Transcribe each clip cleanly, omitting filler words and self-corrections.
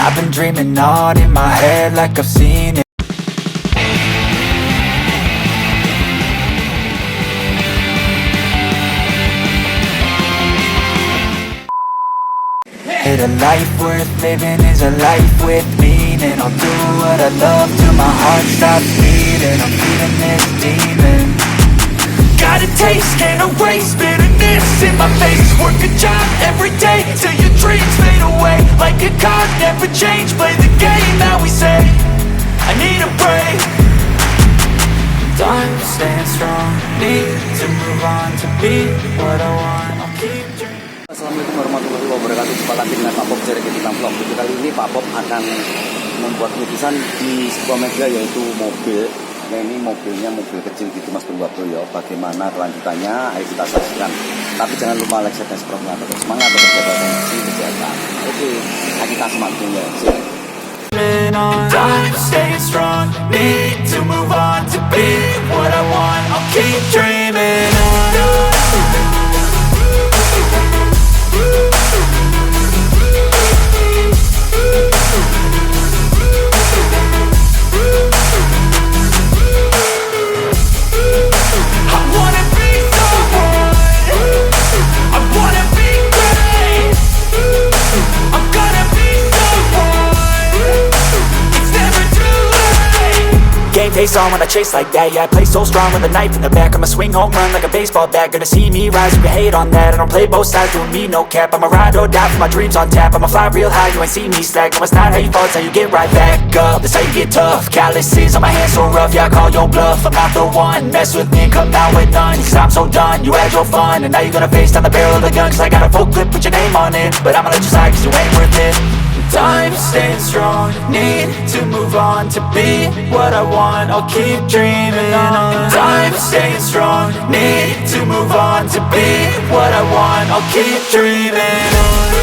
I've been dreaming on in my head like I've seen it. A life worth living is a life with meaning. I'll do what I love till my heart stops beating. I'm feeding this demon. Got a taste, can't erase bitterness in my face. Work a job every day till your dreams fade away. Like a card, never change, play the game that we say. I need a break. Time to stand strong, need to move on to be what I want. I'll keep dreaming. Assalamualaikum warahmatullahi wabarakatuh. Jumpa lagi dengan Pak Bob dari kita vlog. Jadi kali ini Pak Bob akan membuat lukisan di sebuah media, yaitu mobil. Nah, ini mobilnya mobil kecil gitu Mas Bro ya. Bagaimana kelanjutannya? Ayo kita saksikan. Tapi jangan lupa like, share, dan subscribe untuk semangat untuk belajar kesehatan. Oke, ayo kita semangat dulu ya. Time staying strong, need to move on to be what I want. I'll keep dreaming on. Face on when I chase like that. Yeah, I play so strong with a knife in the back. I'ma swing home run like a baseball bat. Gonna see me rise, you can hate on that. I don't play both sides, doing me no cap. I'ma ride or die for my dreams on tap. I'ma fly real high, you ain't see me slack. No, it's not how you fall, it's how you get right back up. That's how you get tough. Calluses on my hands so rough, yeah, I call your bluff. I'm not the one, mess with me and come out with none. Cause I'm so done, you had your fun. And now you're gonna face down the barrel of the gun. Cause I got a full clip, put your name on it. But I'ma let you slide cause you ain't worth it. Time staying strong, need to move on to be what I want. I'll keep dreaming on. Time staying strong, need to move on to be what I want. I'll keep dreaming on.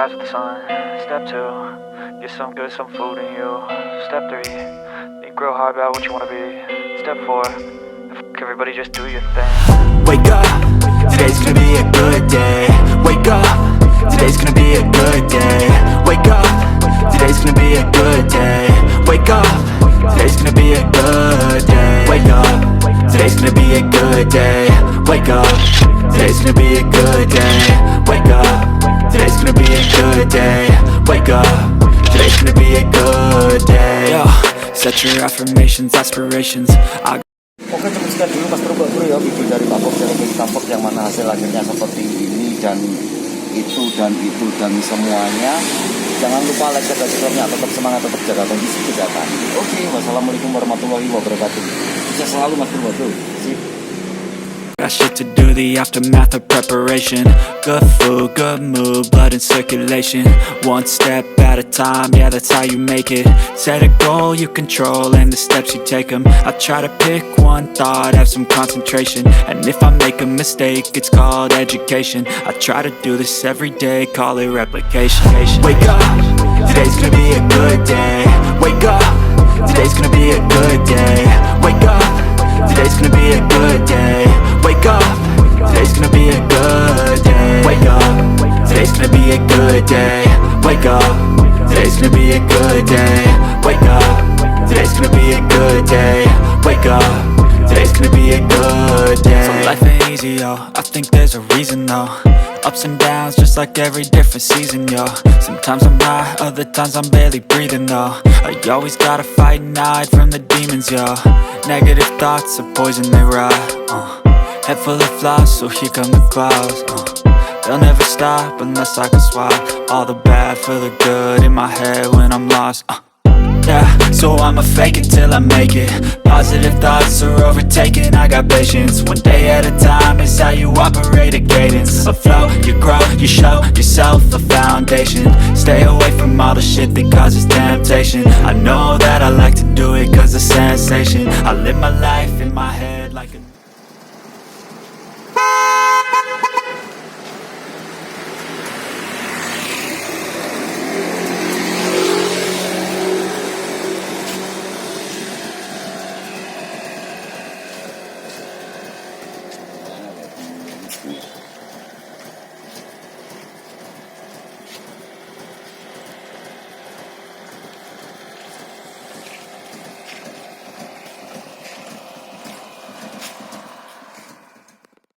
rise with the sun. Step 2, get some good, some food in you. Step 3, think real hard about what you wanna be. Step 4, everybody just do your thing. Wake up, today's gonna be a good day. Wake up, today's gonna be a good day. Wake up, today's gonna be a good day. Wake up, today's gonna be a good day. Wake up, today's gonna be a good day. Wake up, today's gonna be a good day. Wake up, today's gonna be a good day. Wake up, today's gonna be a good day. Yo, set your affirmations, aspirations. Oke, cukup sekian dulu Mas Bro ya video dari Pak Bob dari tampak yang mana hasil akhirnya seperti ini dan itu dan semuanya. Jangan lupa like dan subscribe-nya, tetap semangat, tetap jaga kondisi kesehatan. Oke, wassalamualaikum warahmatullahi wabarakatuh. Sukses selalu Mas Bro. Sip. Got shit to do, the aftermath of preparation. Good food, good mood, blood in circulation. One step at a time, yeah, that's how you make it. Set a goal you control and the steps you take them. I try to pick one thought, have some concentration. And if I make a mistake, it's called education. I try to do this every day, call it replication. Wake up, today's gonna be a good day. Wake up, today's gonna be a good day. Wake up, today's gonna be a good day. Wake up, today's gonna be a good day. Wake up, today's gonna be a good day. Wake up, today's gonna be a good day. Wake up, today's gonna be a good day. Wake up, today's gonna be a good day. So life ain't easy, yo, I think there's a reason though. Ups and downs, just like every different season, yo. Sometimes I'm high, other times I'm barely breathing, though. I always gotta fight and hide from the demons, yo. Negative thoughts are poison, they rot. Head full of flies, so here come the clouds. They'll never stop unless I can swap all the bad for the good in my head when I'm lost. Yeah, so I'ma fake it till I make it. Positive thoughts are overtaken, I got patience. One day at a time is how you operate a cadence. A flow, you grow, you show yourself a foundation. Stay away from all the shit that causes temptation. I know that I like to do it cause it's sensation. I live my life in my head like a Yeah.